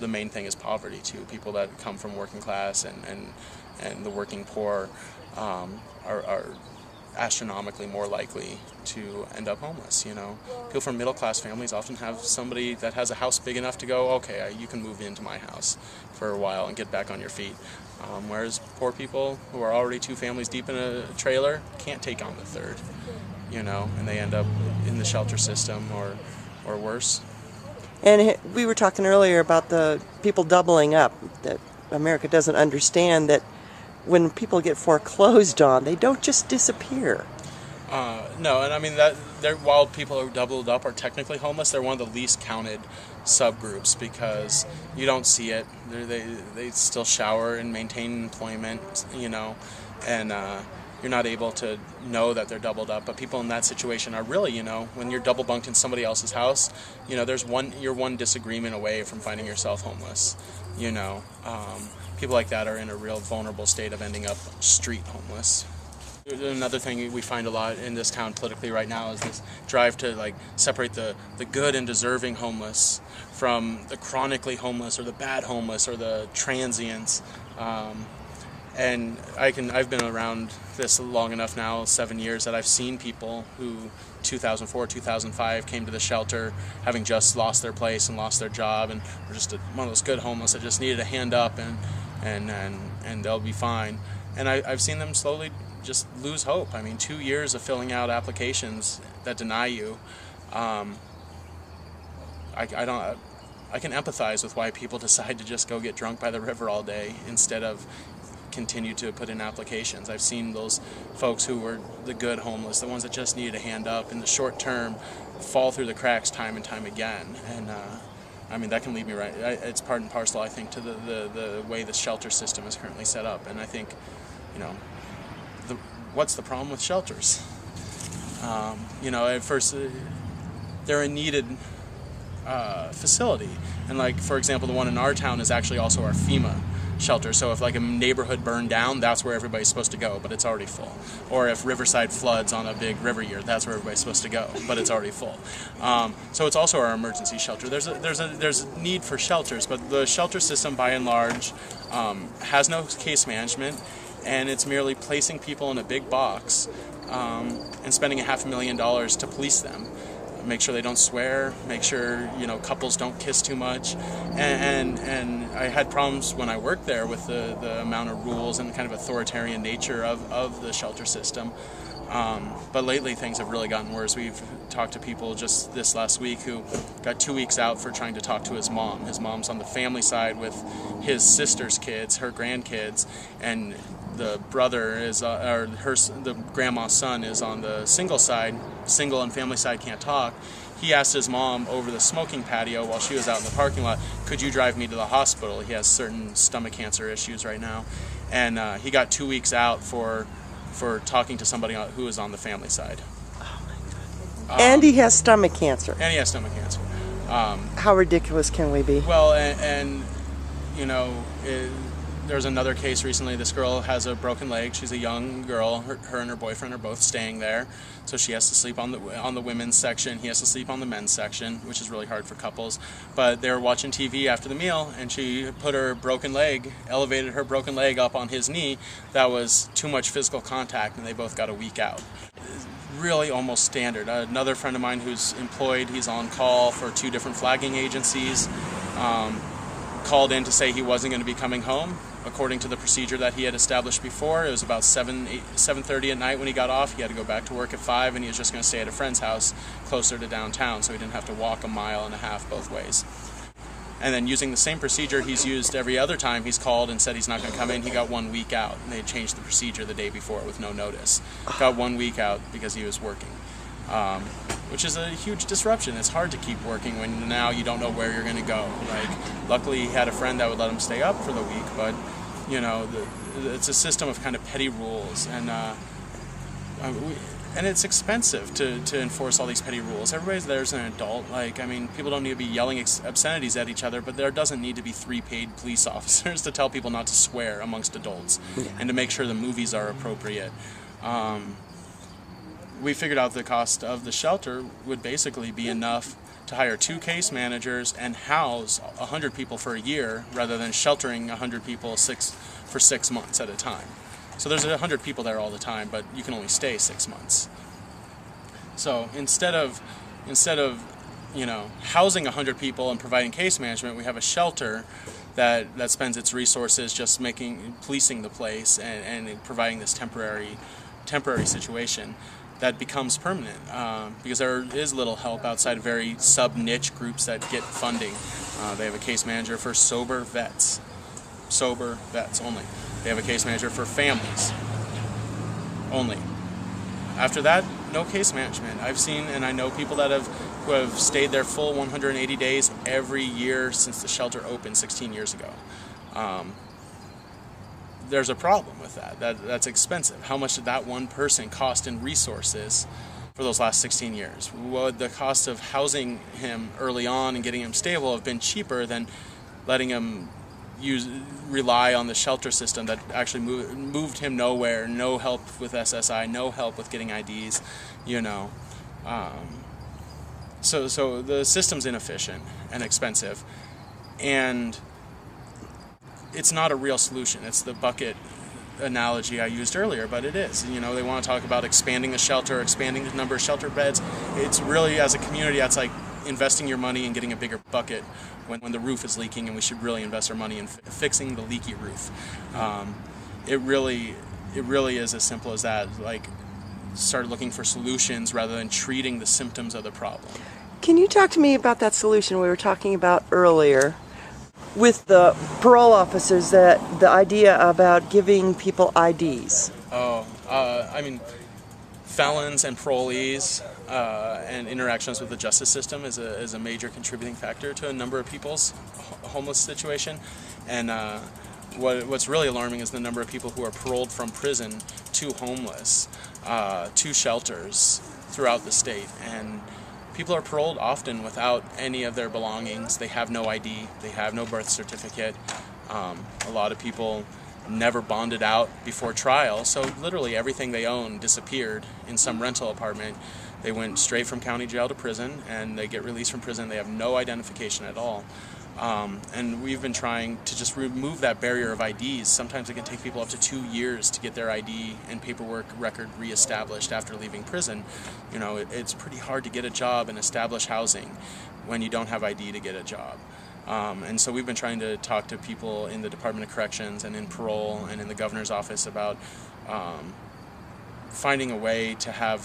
the main thing is poverty too. People that come from working class and the working poor are astronomically more likely to end up homeless. You know, people from middle class families often have somebody that has a house big enough to go, okay, you can move into my house for a while and get back on your feet. Whereas poor people who are already two families deep in a trailer can't take on the third, you know, and they end up in the shelter system or worse. And we were talking earlier about the people doubling up, that America doesn't understand that when people get foreclosed on, they don't just disappear. No, and I mean that while people who are doubled up are technically homeless, they're one of the least counted subgroups because you don't see it. They still shower and maintain employment, you know, and you're not able to know that they're doubled up. But people in that situation are really, you know, when you're double bunked in somebody else's house, you know, you're one disagreement away from finding yourself homeless, you know. People like that are in a real vulnerable state of ending up street homeless. Another thing we find a lot in this town politically right now is this drive to like separate the good and deserving homeless from the chronically homeless or the bad homeless or the transients. And I've been around this long enough now, 7 years, that I've seen people who 2004, 2005 came to the shelter having just lost their place and lost their job and were just one of those good homeless that just needed a hand up and they'll be fine. And I've seen them slowly just lose hope. I mean, 2 years of filling out applications that deny you. I can empathize with why people decide to just go get drunk by the river all day instead of continue to put in applications. I've seen those folks who were the good homeless, the ones that just needed a hand up in the short term, fall through the cracks time and time again. And I mean, that can lead me right. It's part and parcel, I think, to the way the shelter system is currently set up. And I think, you know, what's the problem with shelters? You know, at first, they're a needed facility. And like, for example, the one in our town is actually also our FEMA shelter. So if like a neighborhood burned down, that's where everybody's supposed to go, but it's already full. Or if Riverside floods on a big river year, that's where everybody's supposed to go, but it's already full. So it's also our emergency shelter. There's a need for shelters, but the shelter system by and large has no case management, and it's merely placing people in a big box and spending $500,000 to police them. Make sure they don't swear, make sure, you know, couples don't kiss too much. And I had problems when I worked there with the amount of rules and kind of authoritarian nature of the shelter system. But lately things have really gotten worse. We've talked to people just this last week who got 2 weeks out for trying to talk to his mom. His mom's on the family side with his sister's kids, her grandkids, and the brother is, the grandma's son is on the single side. Single and family side can't talk. He asked his mom over the smoking patio while she was out in the parking lot, could you drive me to the hospital? He has certain stomach cancer issues right now. And he got 2 weeks out for talking to somebody who is on the family side. Oh my God. And he has stomach cancer. And he has stomach cancer. How ridiculous can we be? Well, and you know, there's another case recently. This girl has a broken leg. She's a young girl. Her and her boyfriend are both staying there, so she has to sleep on the women's section. He has to sleep on the men's section, which is really hard for couples. But they were watching TV after the meal, and she put elevated her broken leg up on his knee. That was too much physical contact, and they both got a week out. Really almost standard. Another friend of mine who's employed, he's on call for 2 different flagging agencies, called in to say he wasn't going to be coming home. According to the procedure that he had established before, it was about 7:30 at night when he got off. He had to go back to work at 5, and he was just going to stay at a friend's house closer to downtown, so he didn't have to walk 1.5 miles both ways. And then using the same procedure he's used every other time he's called and said he's not going to come in, he got 1 week out. And they had changed the procedure the day before with no notice. Got 1 week out because he was working, which is a huge disruption. It's hard to keep working when now you don't know where you're going to go. Like, luckily he had a friend that would let him stay up for the week, but you know, it's a system of kind of petty rules, and it's expensive to enforce all these petty rules. Everybody's there's an adult. Like, I mean, people don't need to be yelling obscenities at each other, but there doesn't need to be 3 paid police officers to tell people not to swear amongst adults and to make sure the movies are appropriate. We figured out the cost of the shelter would basically be enough to hire 2 case managers and house 100 people for a year rather than sheltering 100 people for 6 months at a time. So there's 100 people there all the time, but you can only stay 6 months. So instead of housing 100 people and providing case management, we have a shelter that spends its resources just policing the place and providing this temporary situation that becomes permanent, because there is little help outside of very sub-niche groups that get funding. They have a case manager for sober vets only. They have a case manager for families only. After that, no case management. I've seen and I know people who have stayed their full 180 days every year since the shelter opened 16 years ago. There's a problem with that. That's expensive. How much did that one person cost in resources for those last 16 years? Would the cost of housing him early on and getting him stable have been cheaper than letting him rely on the shelter system that actually moved him nowhere, no help with SSI, no help with getting IDs, So the system's inefficient and expensive, and it's not a real solution. It's the bucket analogy I used earlier, but it is. They want to talk about expanding the shelter, expanding the number of shelter beds. It's really, as a community, that's like investing your money and getting a bigger bucket when the roof is leaking, and we should really invest our money in fixing the leaky roof. It really is as simple as that. Like, start looking for solutions rather than treating the symptoms of the problem. Can you talk to me about that solution we were talking about earlier with the parole officers, that the idea about giving people IDs? Felons and parolees and interactions with the justice system is a major contributing factor to a number of people's homeless situation. And what's really alarming is the number of people who are paroled from prison to homeless, to shelters throughout the state. And people are paroled often without any of their belongings. They have no ID, they have no birth certificate. A lot of people never bonded out before trial, so literally everything they own disappeared in some rental apartment. They went straight from county jail to prison, and they get released from prison. They have no identification at all. And we've been trying to just remove that barrier of IDs. Sometimes it can take people up to 2 years to get their ID and paperwork record reestablished after leaving prison. It's pretty hard to get a job and establish housing when you don't have ID to get a job. And so we've been trying to talk to people in the Department of Corrections and in parole and in the governor's office about finding a way to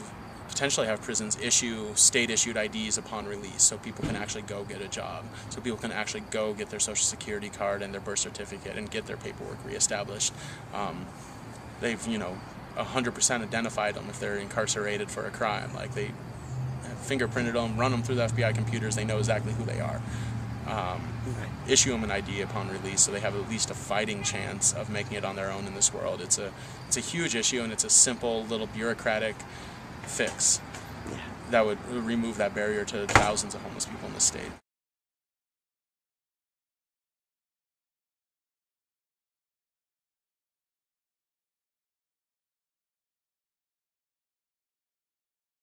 potentially have prisons issue state-issued IDs upon release, so people can actually go get a job, so people can actually go get their Social Security card and their birth certificate and get their paperwork reestablished. They've 100% identified them if they're incarcerated for a crime. Like, they fingerprinted them, run them through the FBI computers, they know exactly who they are. Issue them an ID upon release, so they have at least a fighting chance of making it on their own in this world. It's a huge issue, and it's a simple little bureaucratic fix that would remove that barrier to thousands of homeless people in the state.